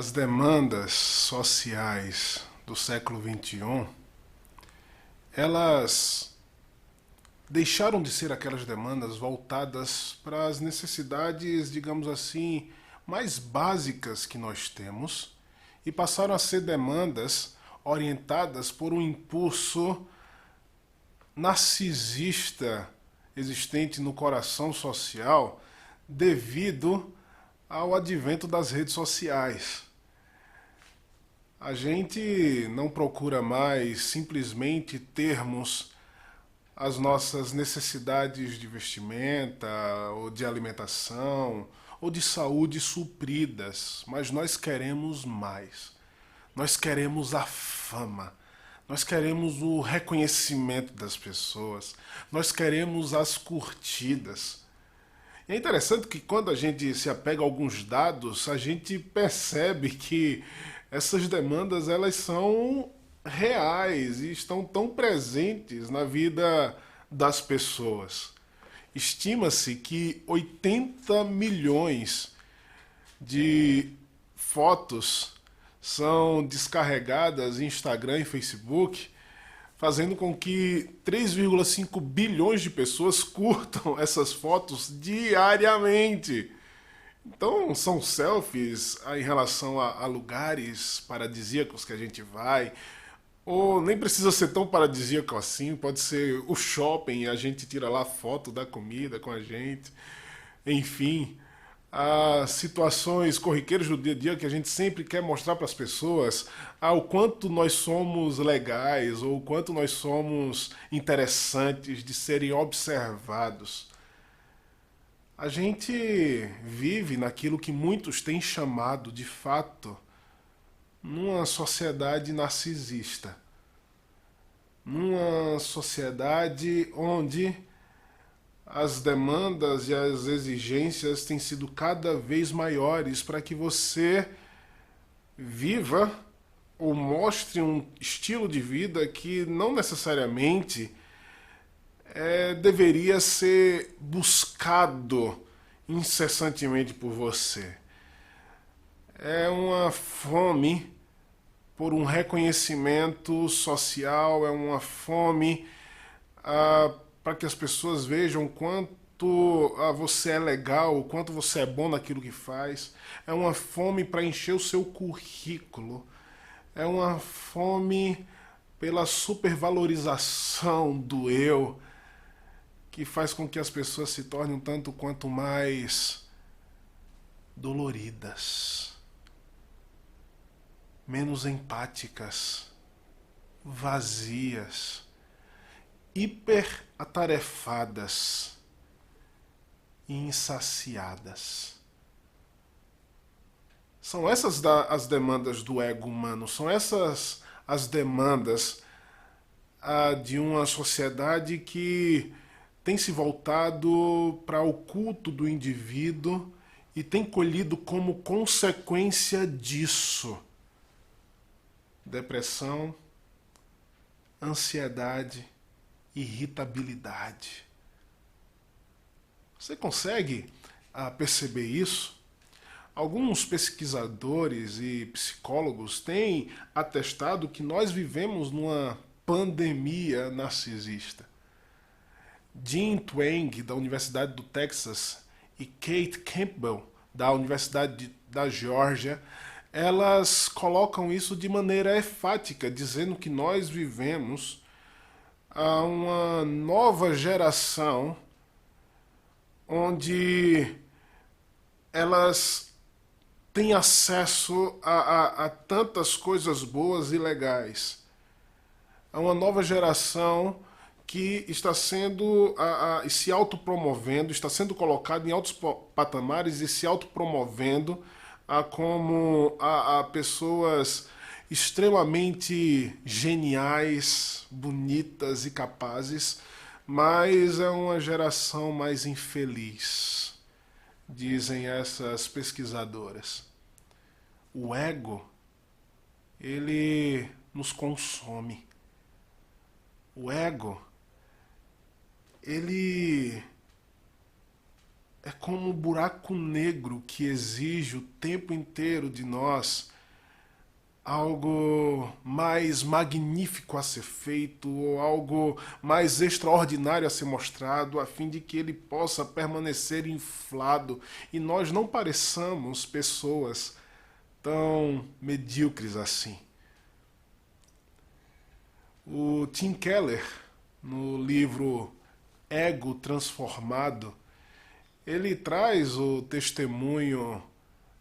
As demandas sociais do século XXI, elas deixaram de ser aquelas demandas voltadas para as necessidades, digamos assim, mais básicas que nós temos e passaram a ser demandas orientadas por um impulso narcisista existente no coração social devido ao advento das redes sociais. A gente não procura mais simplesmente termos as nossas necessidades de vestimenta, ou de alimentação, ou de saúde supridas, mas nós queremos mais. Nós queremos a fama. Nós queremos o reconhecimento das pessoas. Nós queremos as curtidas. E é interessante que quando a gente se apega a alguns dados, a gente percebe que essas demandas elas são reais e estão tão presentes na vida das pessoas. Estima-se que 80 milhões de fotos são descarregadas em Instagram e Facebook, fazendo com que 3,5 bilhões de pessoas curtam essas fotos diariamente. Então, são selfies em relação a lugares paradisíacos que a gente vai, ou nem precisa ser tão paradisíaco assim, pode ser o shopping e a gente tira lá foto da comida com a gente. Enfim, as situações corriqueiras do dia a dia que a gente sempre quer mostrar para as pessoas o quanto nós somos legais ou o quanto nós somos interessantes de serem observados. A gente vive naquilo que muitos têm chamado de fato numa sociedade narcisista, numa sociedade onde as demandas e as exigências têm sido cada vez maiores para que você viva ou mostre um estilo de vida que não necessariamente deveria ser buscado incessantemente por você. É uma fome por um reconhecimento social, é uma fome para que as pessoas vejam quanto você é legal, o quanto você é bom naquilo que faz. É uma fome para encher o seu currículo. É uma fome pela supervalorização do eu, que faz com que as pessoas se tornem um tanto quanto mais doloridas, menos empáticas, vazias, hiperatarefadas e insaciadas. São essas as demandas do ego humano, são essas as demandas de uma sociedade que tem se voltado para o culto do indivíduo e tem colhido como consequência disso depressão, ansiedade, irritabilidade. Você consegue perceber isso? Alguns pesquisadores e psicólogos têm atestado que nós vivemos numa pandemia narcisista. Jim Twenge, da Universidade do Texas, e Kate Campbell, da Universidade da Geórgia, elas colocam isso de maneira enfática, dizendo que nós vivemos uma nova geração onde elas têm acesso a tantas coisas boas e legais. É uma nova geração que está sendo se autopromovendo, está sendo colocado em altos patamares e se autopromovendo como pessoas extremamente geniais, bonitas e capazes, mas é uma geração mais infeliz, dizem essas pesquisadoras. O ego, ele nos consome. O ego, ele é como um buraco negro que exige o tempo inteiro de nós algo mais magnífico a ser feito, ou algo mais extraordinário a ser mostrado, a fim de que ele possa permanecer inflado e nós não pareçamos pessoas tão medíocres assim. O Tim Keller, no livro Ego Transformado, ele traz o testemunho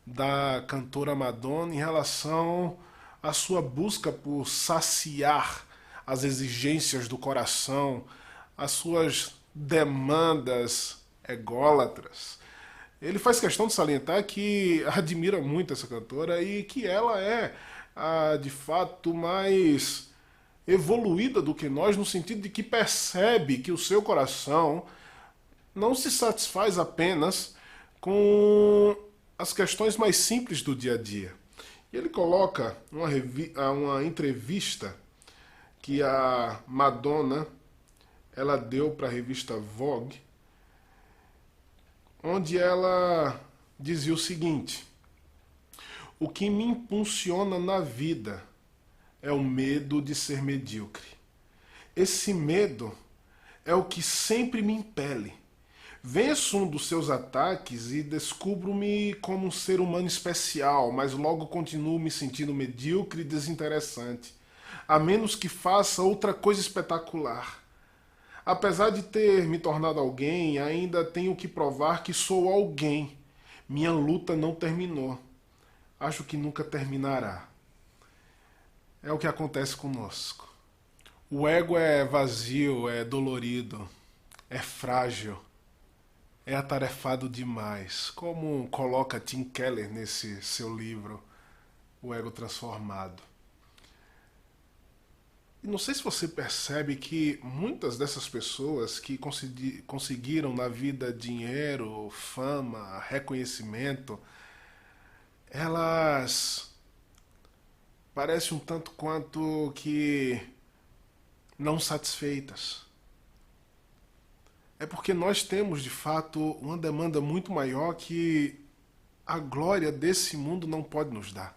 da cantora Madonna em relação à sua busca por saciar as exigências do coração, as suas demandas ególatras. Ele faz questão de salientar que admira muito essa cantora e que ela é, de fato, mais evoluída do que nós, no sentido de que percebe que o seu coração não se satisfaz apenas com as questões mais simples do dia a dia. E ele coloca uma entrevista que a Madonna ela deu para a revista Vogue, onde ela dizia o seguinte: o que me impulsiona na vida é o medo de ser medíocre. Esse medo é o que sempre me impele. Venço um dos seus ataques e descubro-me como um ser humano especial, mas logo continuo me sentindo medíocre e desinteressante, a menos que faça outra coisa espetacular. Apesar de ter me tornado alguém, ainda tenho que provar que sou alguém. Minha luta não terminou. Acho que nunca terminará. É o que acontece conosco. O ego é vazio, é dolorido, é frágil, é atarefado demais, como coloca Tim Keller nesse seu livro, O Ego Transformado. E não sei se você percebe que muitas dessas pessoas que conseguiram na vida dinheiro, fama, reconhecimento, elas parecem um tanto quanto que não satisfeitas. É porque nós temos, de fato, uma demanda muito maior que a glória desse mundo não pode nos dar.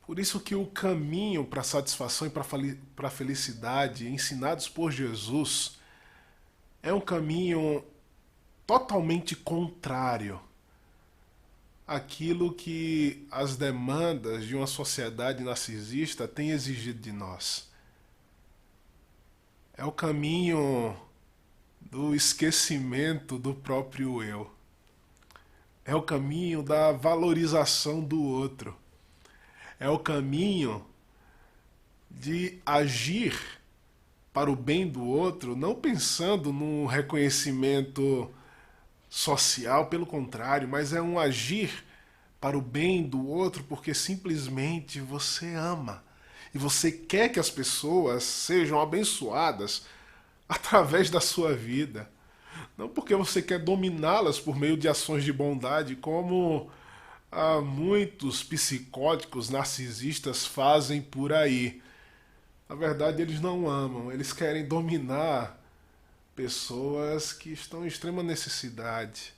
Por isso que o caminho para a satisfação e para a felicidade, ensinados por Jesus, é um caminho totalmente contrário àquilo que as demandas de uma sociedade narcisista têm exigido de nós. É o caminho do esquecimento do próprio eu. É o caminho da valorização do outro. É o caminho de agir para o bem do outro, não pensando no reconhecimento social, pelo contrário, mas é um agir para o bem do outro porque simplesmente você ama. E você quer que as pessoas sejam abençoadas através da sua vida. Não porque você quer dominá-las por meio de ações de bondade, como muitos psicóticos narcisistas fazem por aí. Na verdade, eles não amam, eles querem dominar pessoas que estão em extrema necessidade.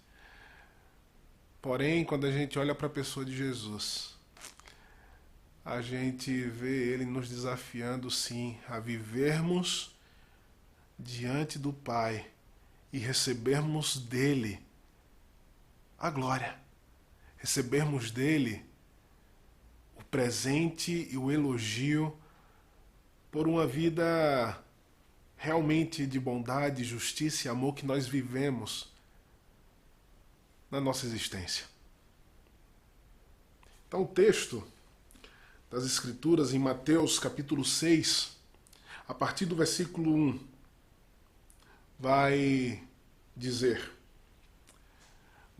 Porém, quando a gente olha para a pessoa de Jesus, a gente vê ele nos desafiando, sim, a vivermos diante do Pai e recebermos dele a glória, recebermos dele o presente e o elogio por uma vida realmente de bondade, justiça e amor que nós vivemos na nossa existência. Então o texto das Escrituras em Mateus capítulo 6, a partir do versículo 1, vai dizer: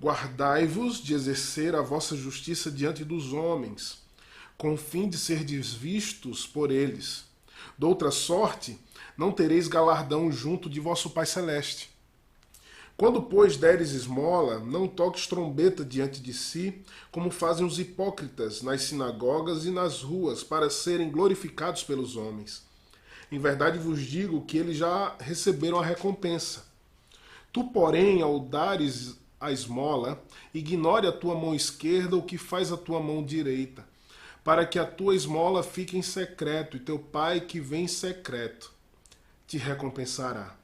guardai-vos de exercer a vossa justiça diante dos homens, com o fim de serdes vistos por eles. Doutra sorte, não tereis galardão junto de vosso Pai Celeste. Quando, pois, deres esmola, não toques trombeta diante de si, como fazem os hipócritas nas sinagogas e nas ruas, para serem glorificados pelos homens. Em verdade vos digo que eles já receberam a recompensa. Tu, porém, ao dares a esmola, ignore a tua mão esquerda o que faz a tua mão direita, para que a tua esmola fique em secreto, e teu pai que vem em secreto te recompensará.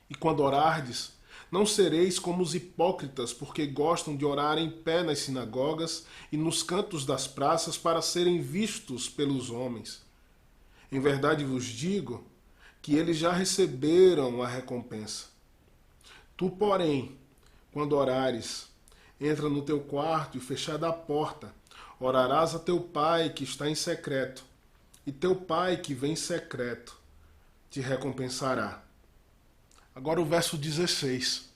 E quando orardes, não sereis como os hipócritas, porque gostam de orar em pé nas sinagogas e nos cantos das praças para serem vistos pelos homens. Em verdade vos digo que eles já receberam a recompensa. Tu, porém, quando orares, entra no teu quarto e, fechada a porta, orarás a teu pai que está em secreto, e teu pai que vem em secreto te recompensará. Agora o verso 16.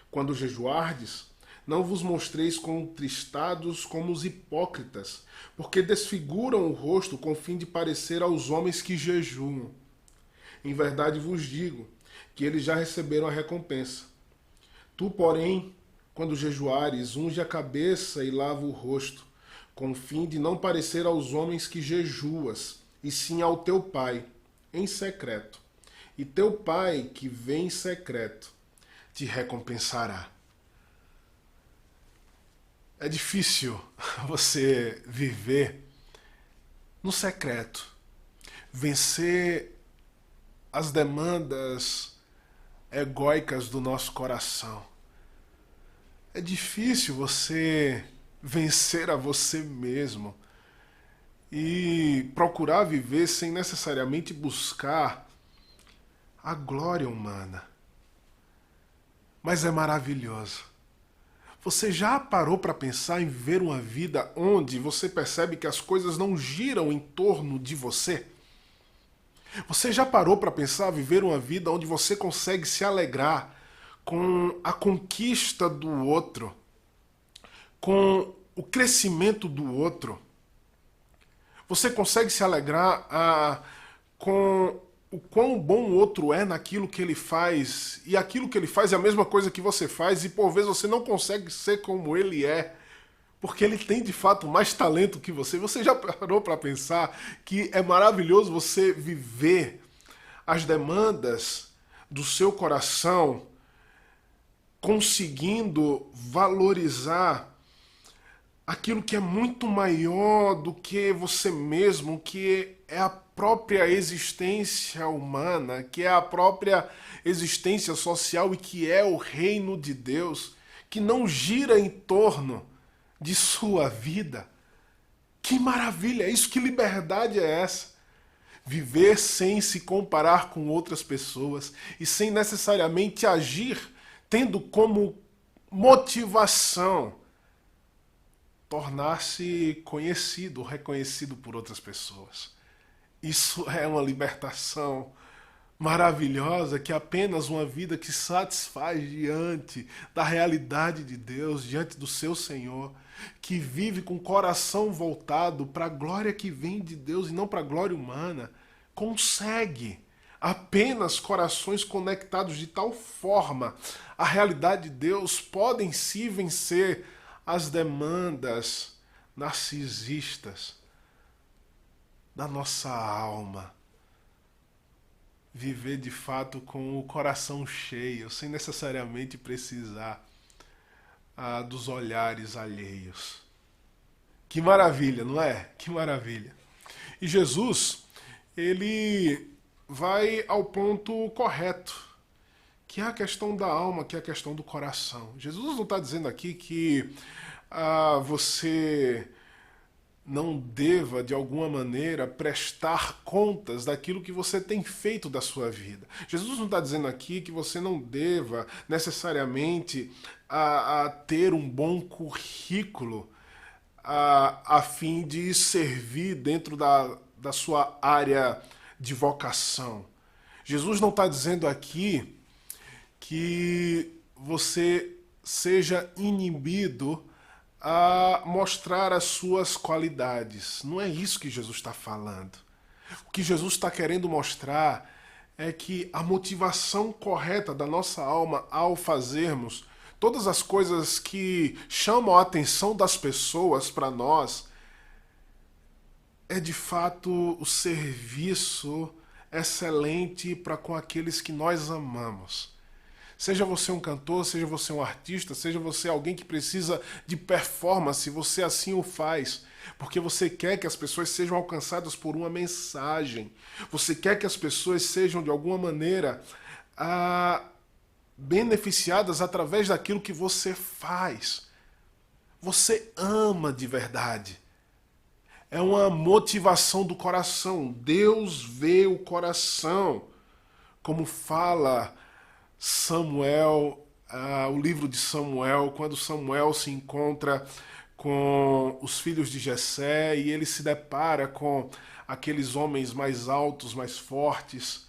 Quando jejuardes, não vos mostreis contristados como os hipócritas, porque desfiguram o rosto com o fim de parecer aos homens que jejuam. Em verdade vos digo que eles já receberam a recompensa. Tu, porém, quando jejuares, unge a cabeça e lava o rosto, com o fim de não parecer aos homens que jejuas, e sim ao teu pai, em secreto. E teu pai, que vem em secreto, te recompensará. É difícil você viver no secreto, vencer as demandas egóicas do nosso coração. É difícil você vencer a você mesmo e procurar viver sem necessariamente buscar a glória humana. Mas é maravilhoso. Você já parou para pensar em viver uma vida onde você percebe que as coisas não giram em torno de você? Você já parou para pensar em viver uma vida onde você consegue se alegrar com a conquista do outro, com o crescimento do outro? Você consegue se alegrar com o quão bom o outro é naquilo que ele faz, e aquilo que ele faz é a mesma coisa que você faz, e por vezes você não consegue ser como ele é, porque ele tem de fato mais talento que você. Você já parou para pensar que é maravilhoso você viver as demandas do seu coração, conseguindo valorizar aquilo que é muito maior do que você mesmo, que é a própria existência humana, que é a própria existência social e que é o reino de Deus, que não gira em torno de sua vida? Que maravilha é isso, que liberdade é essa? Viver sem se comparar com outras pessoas e sem necessariamente agir tendo como motivação tornar-se conhecido, reconhecido por outras pessoas. Isso é uma libertação maravilhosa, que apenas uma vida que satisfaz diante da realidade de Deus, diante do seu Senhor, que vive com o coração voltado para a glória que vem de Deus e não para a glória humana, consegue. Apenas corações conectados de tal forma à realidade de Deus podem se vencer as demandas narcisistas da nossa alma. Viver de fato com o coração cheio, sem necessariamente precisar dos olhares alheios. Que maravilha, não é? Que maravilha. E Jesus, ele vai ao ponto correto, que é a questão da alma, que é a questão do coração. Jesus não está dizendo aqui que você não deva, de alguma maneira, prestar contas daquilo que você tem feito da sua vida. Jesus não está dizendo aqui que você não deva necessariamente ter um bom currículo a fim de servir dentro da sua área de vocação. Jesus não está dizendo aqui que você seja inibido a mostrar as suas qualidades. Não é isso que Jesus está falando. O que Jesus está querendo mostrar é que a motivação correta da nossa alma ao fazermos todas as coisas que chamam a atenção das pessoas para nós é de fato o serviço excelente para com aqueles que nós amamos. Seja você um cantor, seja você um artista, seja você alguém que precisa de performance, você assim o faz. Porque você quer que as pessoas sejam alcançadas por uma mensagem. Você quer que as pessoas sejam, de alguma maneira, ah, beneficiadas através daquilo que você faz. Você ama de verdade. É uma motivação do coração. Deus vê o coração. Como fala Samuel, o livro de Samuel, quando Samuel se encontra com os filhos de Jessé e ele se depara com aqueles homens mais altos, mais fortes,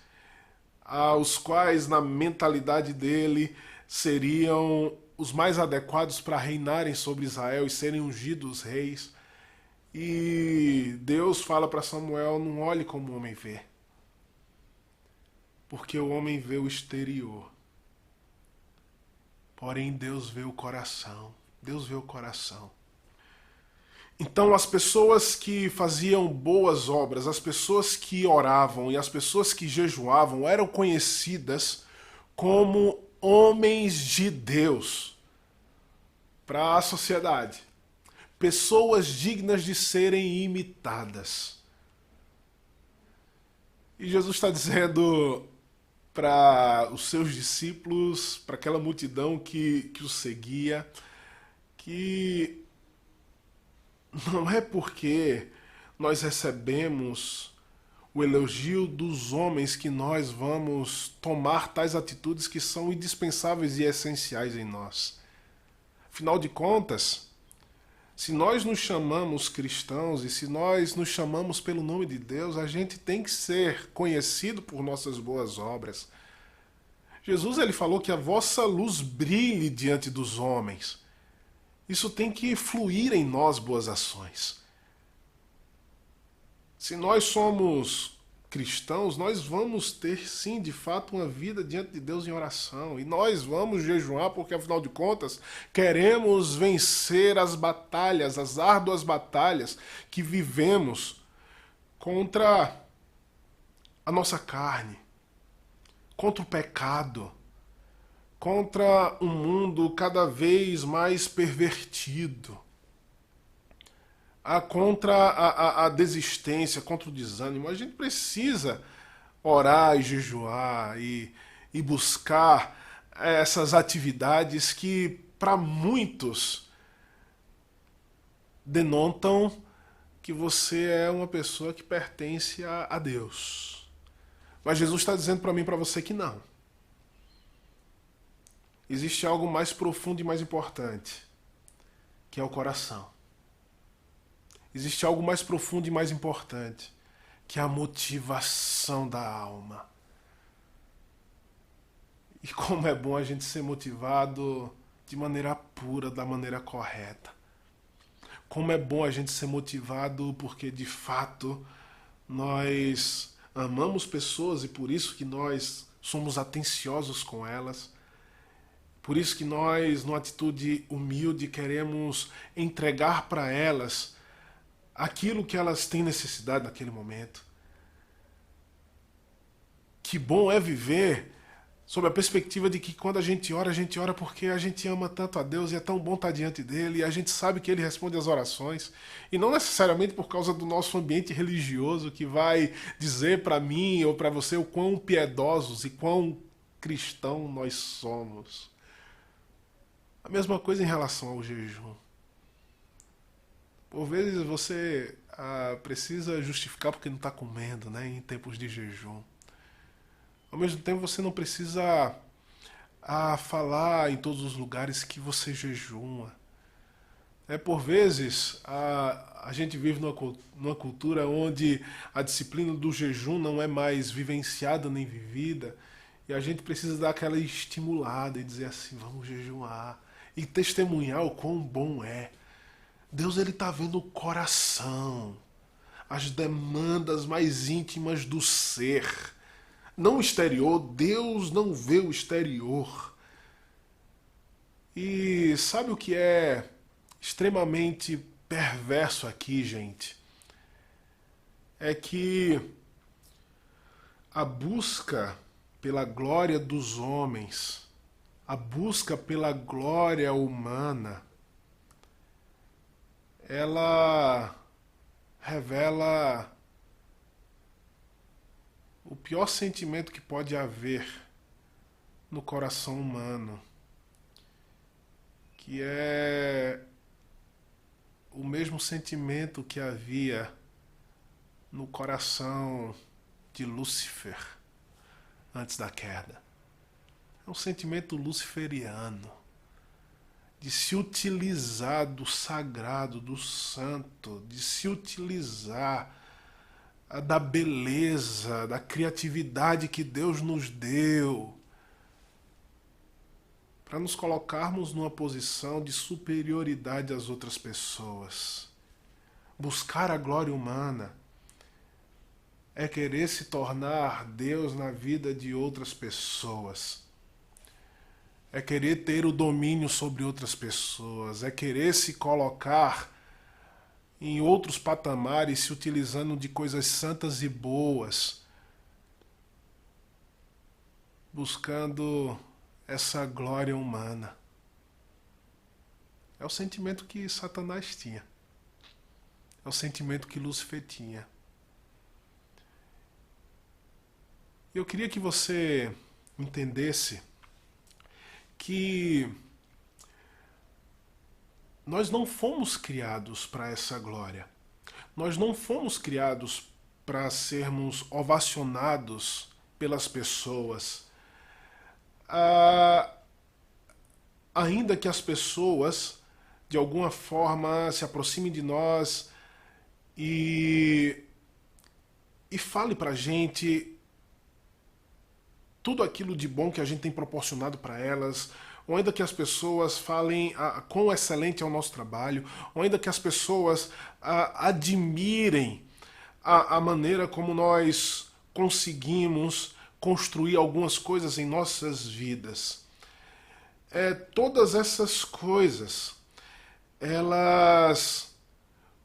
os quais na mentalidade dele seriam os mais adequados para reinarem sobre Israel e serem ungidos reis. E Deus fala para Samuel: não olhe como o homem vê, porque o homem vê o exterior, porém Deus vê o coração. Deus vê o coração. Então, as pessoas que faziam boas obras, as pessoas que oravam e as pessoas que jejuavam eram conhecidas como homens de Deus para a sociedade. Pessoas dignas de serem imitadas. E Jesus está dizendo para os seus discípulos, para aquela multidão que o seguia, que não é porque nós recebemos o elogio dos homens que nós vamos tomar tais atitudes que são indispensáveis e essenciais em nós. Afinal de contas, se nós nos chamamos cristãos e se nós nos chamamos pelo nome de Deus, a gente tem que ser conhecido por nossas boas obras. Jesus ele falou que a vossa luz brilhe diante dos homens. Isso tem que fluir em nós boas ações. Se nós somos cristãos, nós vamos ter sim, de fato, uma vida diante de Deus em oração. E nós vamos jejuar porque, afinal de contas, queremos vencer as batalhas, as árduas batalhas que vivemos contra a nossa carne, contra o pecado, contra um mundo cada vez mais pervertido, contra a desistência, contra o desânimo. A gente precisa orar e jejuar e buscar essas atividades que, para muitos, denotam que você é uma pessoa que pertence a Deus. Mas Jesus está dizendo para mim e para você que não. Existe algo mais profundo e mais importante, que é o coração. Existe algo mais profundo e mais importante, que é a motivação da alma. E como é bom a gente ser motivado de maneira pura, da maneira correta. Como é bom a gente ser motivado porque, de fato, nós amamos pessoas e por isso que nós somos atenciosos com elas. Por isso que nós, numa atitude humilde, queremos entregar para elas aquilo que elas têm necessidade naquele momento. Que bom é viver sob a perspectiva de que quando a gente ora porque a gente ama tanto a Deus e é tão bom estar diante dele e a gente sabe que ele responde às orações. E não necessariamente por causa do nosso ambiente religioso que vai dizer para mim ou para você o quão piedosos e quão cristão nós somos. A mesma coisa em relação ao jejum. Por vezes você precisa justificar porque não está comendo, né, em tempos de jejum. Ao mesmo tempo você não precisa falar em todos os lugares que você jejuma. Por vezes a gente vive numa cultura onde a disciplina do jejum não é mais vivenciada nem vivida e a gente precisa dar aquela estimulada e dizer assim, vamos jejuar e testemunhar o quão bom é. Deus ele está vendo o coração, as demandas mais íntimas do ser. Não o exterior, Deus não vê o exterior. E sabe o que é extremamente perverso aqui, gente? É que a busca pela glória dos homens, a busca pela glória humana, ela revela o pior sentimento que pode haver no coração humano, que é o mesmo sentimento que havia no coração de Lúcifer antes da queda. É um sentimento luciferiano, de se utilizar do sagrado, do santo, de se utilizar da beleza, da criatividade que Deus nos deu, para nos colocarmos numa posição de superioridade às outras pessoas. Buscar a glória humana é querer se tornar Deus na vida de outras pessoas. É querer ter o domínio sobre outras pessoas, é querer se colocar em outros patamares, se utilizando de coisas santas e boas, buscando essa glória humana. É o sentimento que Satanás tinha. É o sentimento que Lúcifer tinha. Eu queria que você entendesse que nós não fomos criados para essa glória. Nós não fomos criados para sermos ovacionados pelas pessoas. Ainda que as pessoas, de alguma forma, se aproximem de nós e fale para a gente tudo aquilo de bom que a gente tem proporcionado para elas, ou ainda que as pessoas falem quão excelente é o nosso trabalho, ou ainda que as pessoas admirem a maneira como nós conseguimos construir algumas coisas em nossas vidas. Todas essas coisas, elas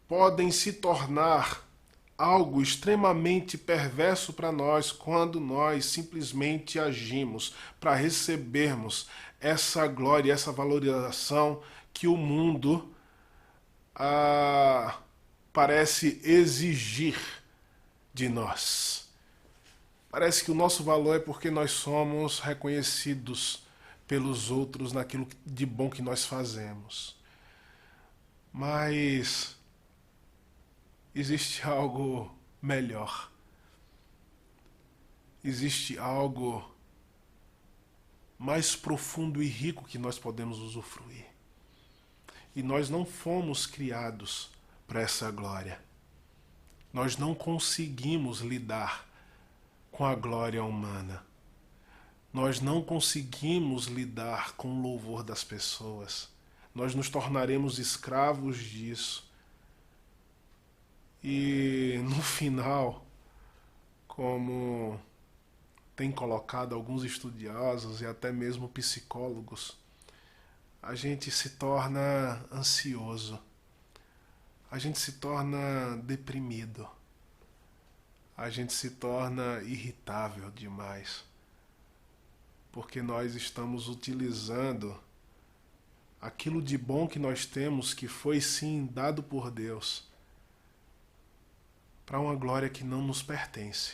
podem se tornar algo extremamente perverso para nós quando nós simplesmente agimos para recebermos essa glória, essa valorização que o mundo parece exigir de nós. Parece que o nosso valor é porque nós somos reconhecidos pelos outros naquilo de bom que nós fazemos. Mas existe algo melhor. Existe algo mais profundo e rico que nós podemos usufruir. E nós não fomos criados para essa glória. Nós não conseguimos lidar com a glória humana. Nós não conseguimos lidar com o louvor das pessoas. Nós nos tornaremos escravos disso. E no final, como tem colocado alguns estudiosos e até mesmo psicólogos, a gente se torna ansioso, a gente se torna deprimido, a gente se torna irritável demais, porque nós estamos utilizando aquilo de bom que nós temos, que foi sim dado por Deus, para uma glória que não nos pertence.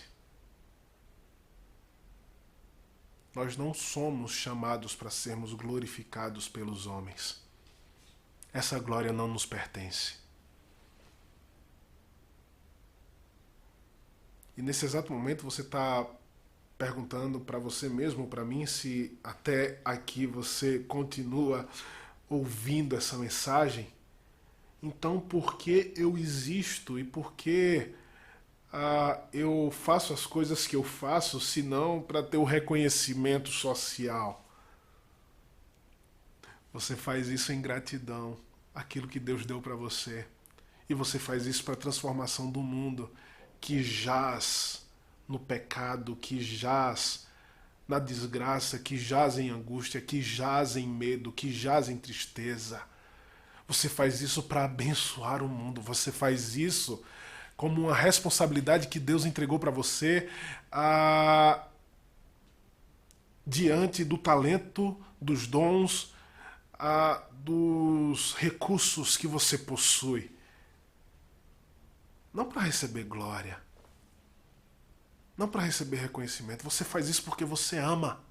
Nós não somos chamados para sermos glorificados pelos homens. Essa glória não nos pertence. E nesse exato momento você está perguntando para você mesmo, para mim, se até aqui você continua ouvindo essa mensagem. Então, por que eu existo e por que eu faço as coisas que eu faço, se não para ter o reconhecimento social? Você faz isso em gratidão àquilo que Deus deu para você. E você faz isso para a transformação do mundo que jaz no pecado, que jaz na desgraça, que jaz em angústia, que jaz em medo, que jaz em tristeza. Você faz isso para abençoar o mundo. Você faz isso como uma responsabilidade que Deus entregou para você diante do talento, dos dons, dos recursos que você possui. não para receber glória, não para receber reconhecimento. Você faz isso porque você ama.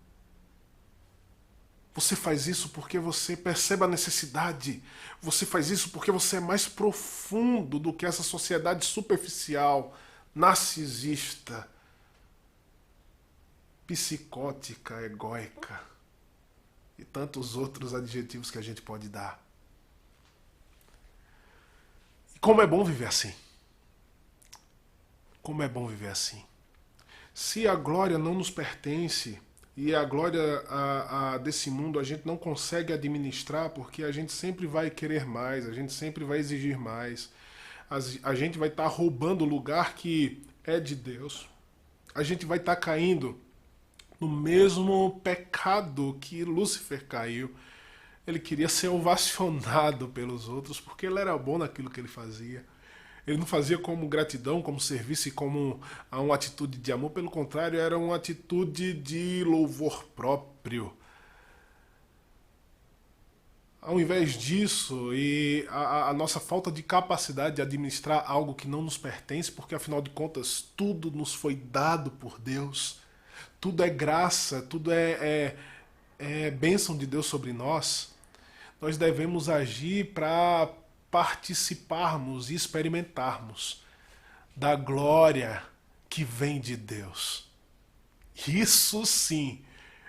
Você faz isso porque você percebe a necessidade. Você faz isso porque você é mais profundo do que essa sociedade superficial, narcisista, psicótica, egóica e tantos outros adjetivos que a gente pode dar. E como é bom viver assim. Como é bom viver assim. Se a glória não nos pertence e a glória desse mundo a gente não consegue administrar porque a gente sempre vai querer mais, a gente sempre vai exigir mais, a gente vai estar roubando o lugar que é de Deus, a gente vai estar caindo no mesmo pecado que Lúcifer caiu. Ele queria ser ovacionado pelos outros porque ele era bom naquilo que ele fazia. Ele não fazia como gratidão, como serviço e como uma atitude de amor. Pelo contrário, era uma atitude de louvor próprio. Ao invés disso, e a nossa falta de capacidade de administrar algo que não nos pertence, porque afinal de contas tudo nos foi dado por Deus, tudo é graça, tudo é bênção de Deus sobre nós devemos agir para participarmos e experimentarmos da glória que vem de Deus. Isso sim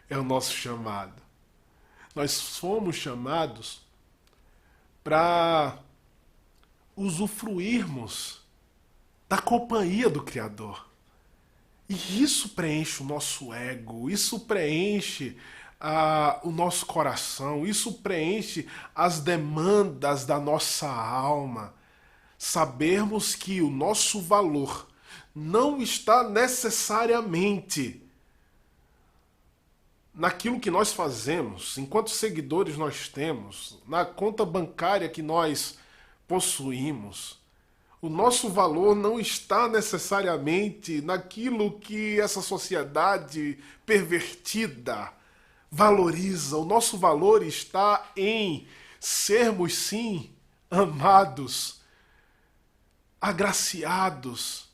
é o nosso chamado. Nós fomos chamados para usufruirmos da companhia do Criador. E isso preenche o nosso ego, isso preenche o nosso coração, isso preenche as demandas da nossa alma. Sabermos que o nosso valor não está necessariamente naquilo que nós fazemos, enquanto seguidores nós temos, na conta bancária que nós possuímos. O nosso valor não está necessariamente naquilo que essa sociedade pervertida valoriza. O nosso valor está em sermos, sim, amados, agraciados,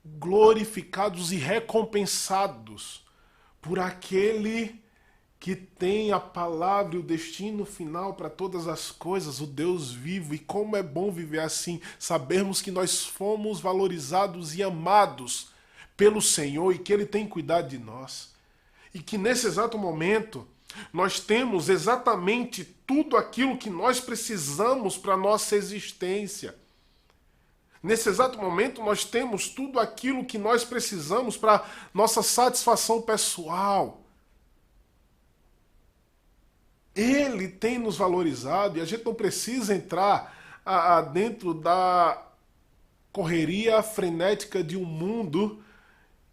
glorificados e recompensados por aquele que tem a palavra e o destino final para todas as coisas, o Deus vivo. E como é bom viver assim, sabermos que nós fomos valorizados e amados pelo Senhor e que Ele tem cuidado de nós. E que nesse exato momento nós temos exatamente tudo aquilo que nós precisamos para a nossa existência. Nesse exato momento nós temos tudo aquilo que nós precisamos para nossa satisfação pessoal. Ele tem nos valorizado e a gente não precisa entrar dentro da correria frenética de um mundo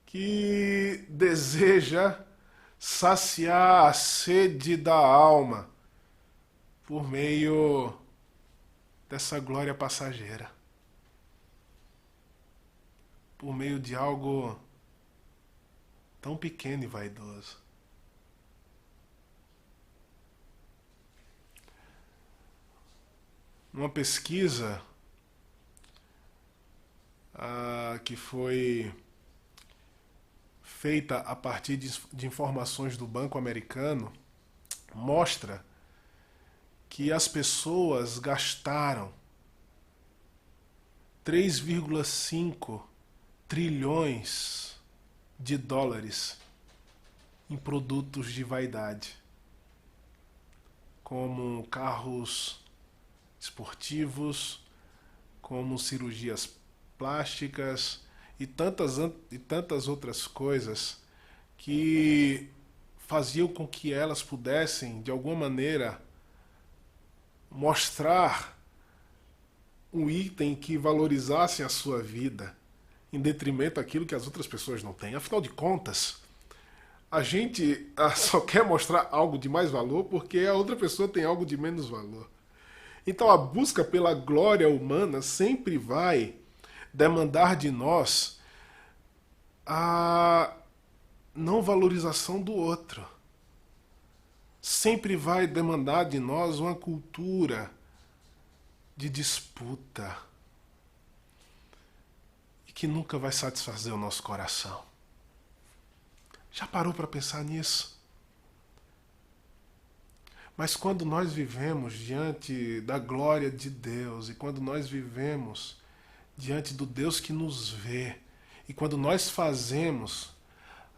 que deseja saciar a sede da alma por meio dessa glória passageira, por meio de algo tão pequeno e vaidoso. Uma pesquisa que foi feita a partir de informações do Banco Americano mostra que as pessoas gastaram 3,5 trilhões de dólares em produtos de vaidade, como carros esportivos, como cirurgias plásticas e tantas outras coisas que faziam com que elas pudessem, de alguma maneira, mostrar um item que valorizasse a sua vida, em detrimento daquilo que as outras pessoas não têm. Afinal de contas, a gente só quer mostrar algo de mais valor porque a outra pessoa tem algo de menos valor. Então a busca pela glória humana sempre vai demandar de nós a não valorização do outro. Sempre vai demandar de nós uma cultura de disputa. que nunca vai satisfazer o nosso coração. Já parou para pensar nisso? Mas quando nós vivemos diante da glória de Deus e quando nós vivemos diante do Deus que nos vê e quando nós fazemos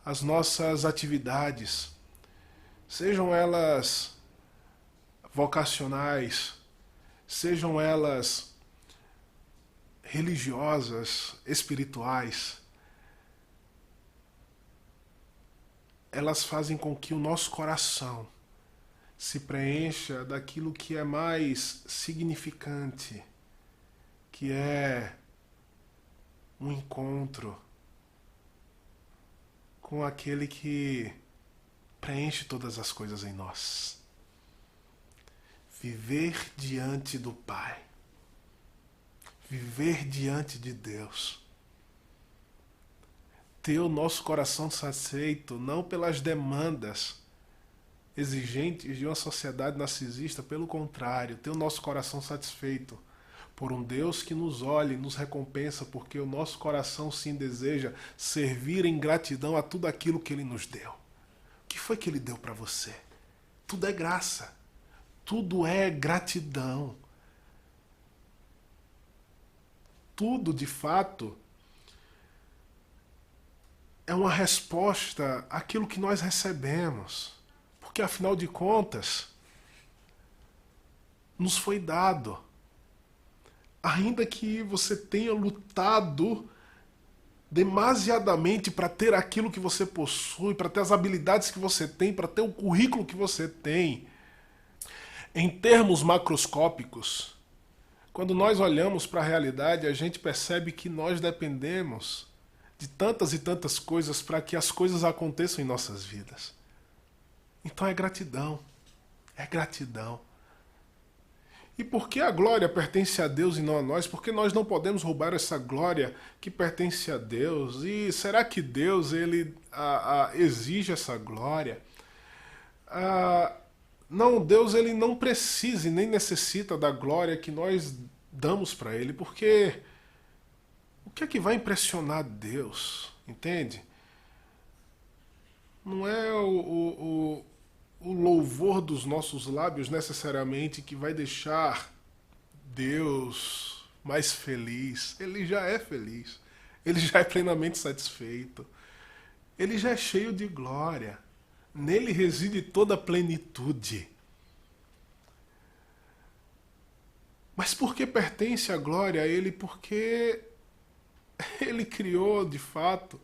as nossas atividades, sejam elas vocacionais, sejam elas religiosas, espirituais, elas fazem com que o nosso coração se preencha daquilo que é mais significante, que é um encontro com aquele que preenche todas as coisas em nós. Viver diante do Pai. Viver diante de Deus. Ter o nosso coração satisfeito não pelas demandas exigentes de uma sociedade narcisista, pelo contrário, ter o nosso coração satisfeito por um Deus que nos olha e nos recompensa, porque o nosso coração sim deseja servir em gratidão a tudo aquilo que Ele nos deu. O que foi que Ele deu para você? Tudo é graça. Tudo é gratidão. Tudo, de fato, é uma resposta àquilo que nós recebemos. Porque, afinal de contas, nos foi dado. Ainda que você tenha lutado demasiadamente para ter aquilo que você possui, para ter as habilidades que você tem, para ter o currículo que você tem, em termos macroscópicos, quando nós olhamos para a realidade, a gente percebe que nós dependemos de tantas e tantas coisas para que as coisas aconteçam em nossas vidas. Então é gratidão. É gratidão. E por que a glória pertence a Deus e não a nós? Porque nós não podemos roubar essa glória que pertence a Deus. E será que Deus ele exige essa glória? Não, Deus ele não precisa e nem necessita da glória que nós damos para Ele, porque o que é que vai impressionar Deus? Entende? Não é o louvor dos nossos lábios necessariamente que vai deixar Deus mais feliz. Ele já é feliz. Ele já é plenamente satisfeito. Ele já é cheio de glória. Nele reside toda a plenitude. Mas por que pertence a glória a Ele? Porque Ele criou, de fato,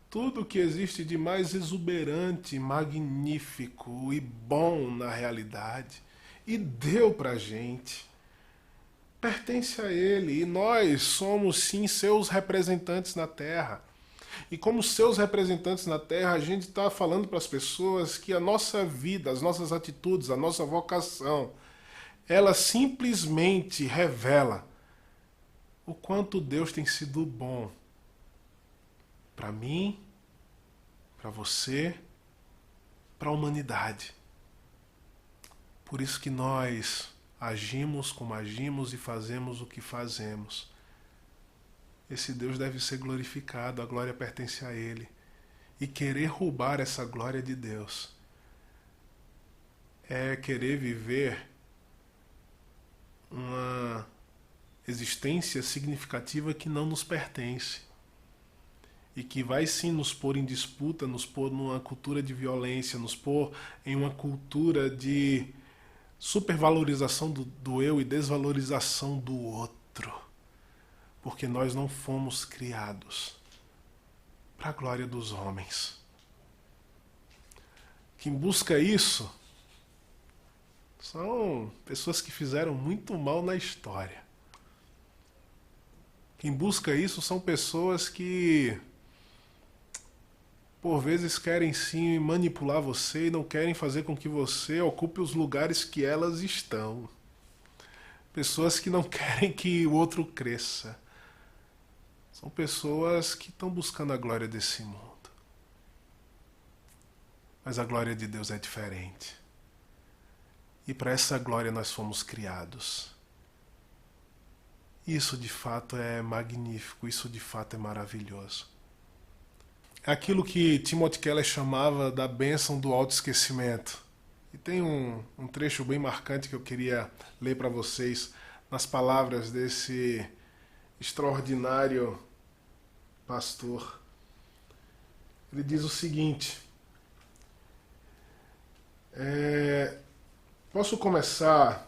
tudo o que existe de mais exuberante, magnífico e bom na realidade. E deu pra gente. Pertence a Ele. E nós somos, sim, seus representantes na Terra. E como seus representantes na Terra, a gente está falando para as pessoas que a nossa vida, as nossas atitudes, a nossa vocação, ela simplesmente revela o quanto Deus tem sido bom para mim, para você, para a humanidade. Por isso que nós agimos como agimos e fazemos o que fazemos. Esse Deus deve ser glorificado, a glória pertence a Ele. E querer roubar essa glória de Deus é querer viver uma existência significativa que não nos pertence. E que vai sim nos pôr em disputa, nos pôr numa cultura de violência, nos pôr em uma cultura de supervalorização do eu e desvalorização do outro. Porque nós não fomos criados para a glória dos homens. Quem busca isso são pessoas que fizeram muito mal na história. Quem busca isso são pessoas que, por vezes, querem sim manipular você e não querem fazer com que você ocupe os lugares que elas estão. Pessoas que não querem que o outro cresça. São pessoas que estão buscando a glória desse mundo. Mas a glória de Deus é diferente. E para essa glória nós fomos criados. Isso de fato é magnífico, isso de fato é maravilhoso. É aquilo que Timothy Keller chamava da bênção do autoesquecimento. E tem um trecho bem marcante que eu queria ler para vocês nas palavras desse extraordinário pastor. Ele diz o seguinte: posso começar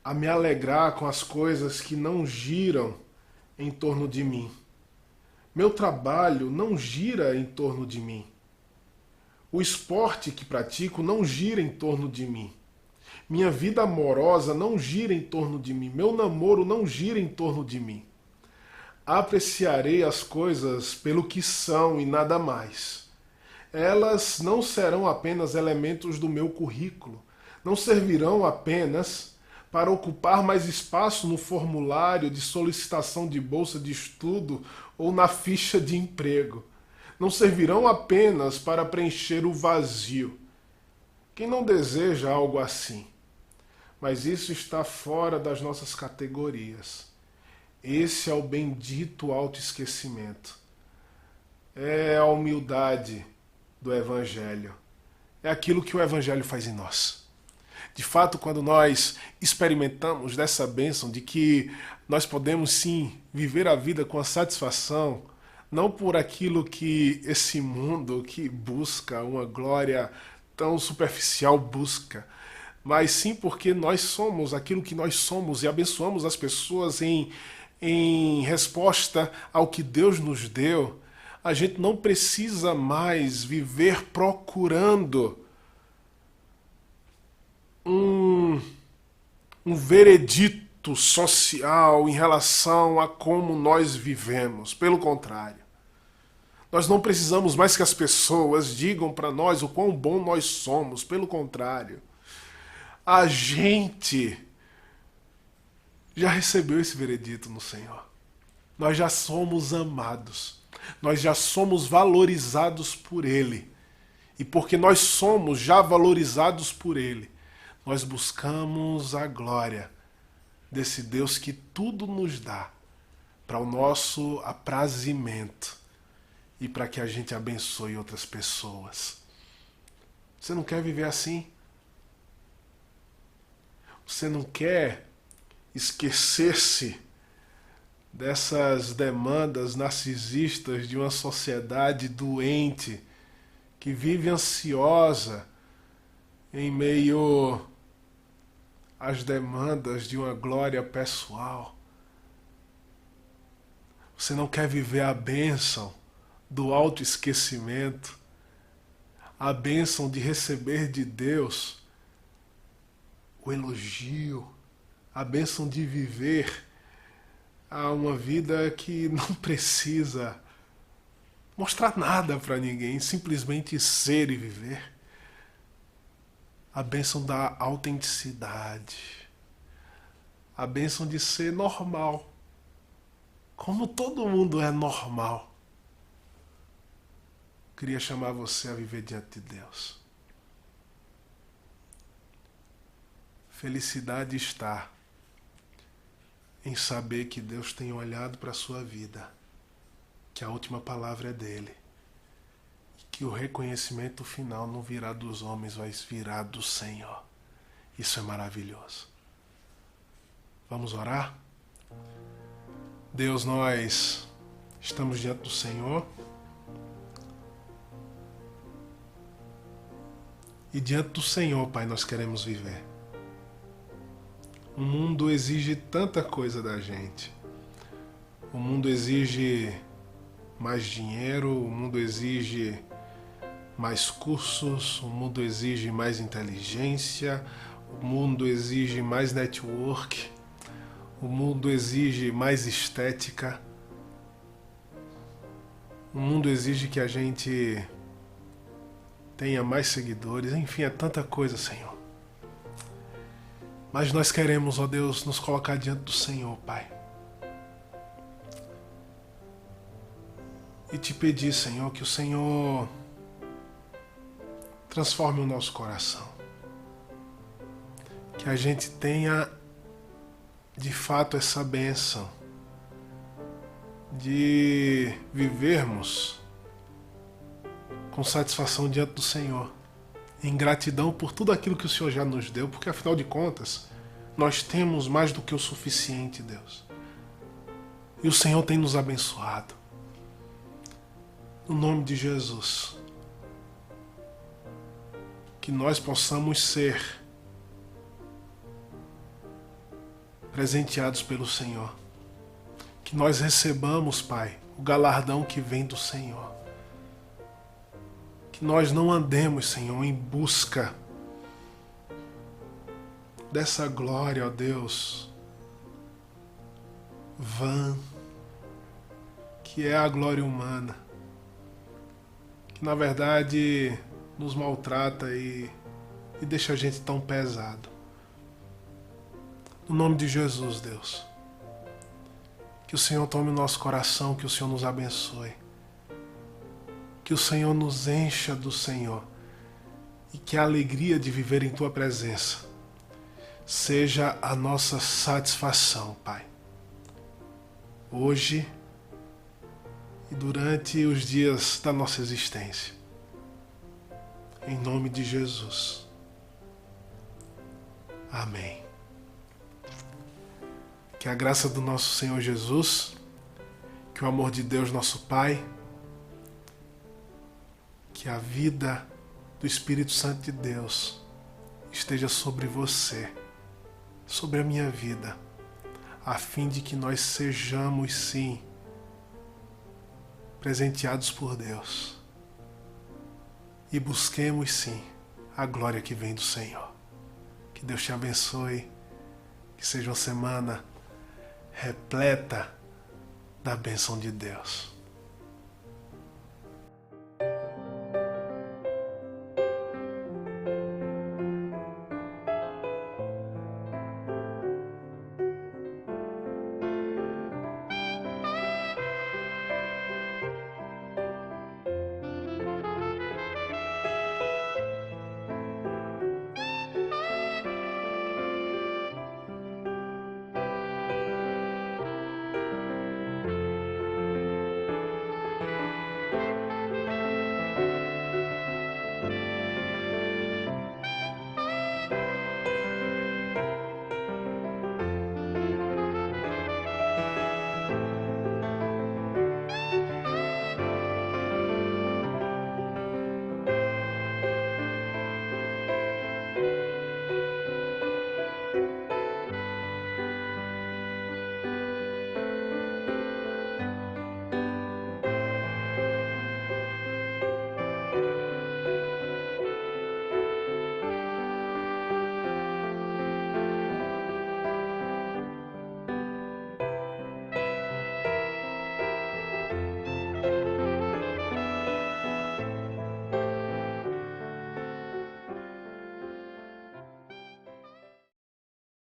a me alegrar com as coisas que não giram em torno de mim. Meu trabalho não gira em torno de mim. O esporte que pratico não gira em torno de mim. Minha vida amorosa não gira em torno de mim. Meu namoro não gira em torno de mim. Apreciarei as coisas pelo que são e nada mais. Elas não serão apenas elementos do meu currículo. Não servirão apenas para ocupar mais espaço no formulário de solicitação de bolsa de estudo ou na ficha de emprego. Não servirão apenas para preencher o vazio. Quem não deseja algo assim? Mas isso está fora das nossas categorias. Esse é o bendito autoesquecimento. É a humildade do Evangelho. É aquilo que o Evangelho faz em nós. De fato, quando nós experimentamos dessa bênção de que nós podemos sim viver a vida com a satisfação, não por aquilo que esse mundo que busca uma glória tão superficial busca, mas sim porque nós somos aquilo que nós somos e abençoamos as pessoas em resposta ao que Deus nos deu. A gente não precisa mais viver procurando um veredito social em relação a como nós vivemos. Pelo contrário, nós não precisamos mais que as pessoas digam para nós o quão bom nós somos. Pelo contrário, a gente já recebeu esse veredito no Senhor. Nós já somos amados. Nós já somos valorizados por Ele. E porque nós somos já valorizados por Ele, nós buscamos a glória desse Deus que tudo nos dá para o nosso aprazimento e para que a gente abençoe outras pessoas. Você não quer viver assim? Você não quer esquecer-se dessas demandas narcisistas de uma sociedade doente que vive ansiosa em meio às demandas de uma glória pessoal? Você não quer viver a bênção do autoesquecimento, a bênção de receber de Deus o elogio, a bênção de viver uma vida que não precisa mostrar nada para ninguém, simplesmente ser e viver? A bênção da autenticidade, a bênção de ser normal, como todo mundo é normal. Queria chamar você a viver diante de Deus. Felicidade está em saber que Deus tem olhado para a sua vida, que a última palavra é dele, e que o reconhecimento final não virá dos homens, vai virar do Senhor. Isso é maravilhoso. Vamos orar? Deus, nós estamos diante do Senhor e diante do Senhor, Pai, nós queremos viver. O mundo exige tanta coisa da gente. O mundo exige mais dinheiro, o mundo exige mais cursos, o mundo exige mais inteligência, o mundo exige mais network, o mundo exige mais estética. O mundo exige que a gente tenha mais seguidores, enfim, é tanta coisa, Senhor. Mas nós queremos, ó Deus, nos colocar diante do Senhor, Pai. E te pedir, Senhor, que o Senhor transforme o nosso coração. Que a gente tenha de fato essa bênção de vivermos com satisfação diante do Senhor, em gratidão por tudo aquilo que o Senhor já nos deu, porque afinal de contas, nós temos mais do que o suficiente, Deus. E o Senhor tem nos abençoado. No nome de Jesus, que nós possamos ser presenteados pelo Senhor. Que nós recebamos, Pai, o galardão que vem do Senhor. Que nós não andemos, Senhor, em busca dessa glória, ó Deus, vã, que é a glória humana, que na verdade nos maltrata e deixa a gente tão pesado. No nome de Jesus, Deus, que o Senhor tome o nosso coração, que o Senhor nos abençoe, que o Senhor nos encha do Senhor e que a alegria de viver em Tua presença seja a nossa satisfação, Pai, hoje e durante os dias da nossa existência. Em nome de Jesus. Amém. Que a graça do nosso Senhor Jesus, que o amor de Deus, nosso Pai, que a vida do Espírito Santo de Deus esteja sobre você, sobre a minha vida, a fim de que nós sejamos, sim, presenteados por Deus e busquemos, sim, a glória que vem do Senhor. Que Deus te abençoe, que seja uma semana repleta da bênção de Deus.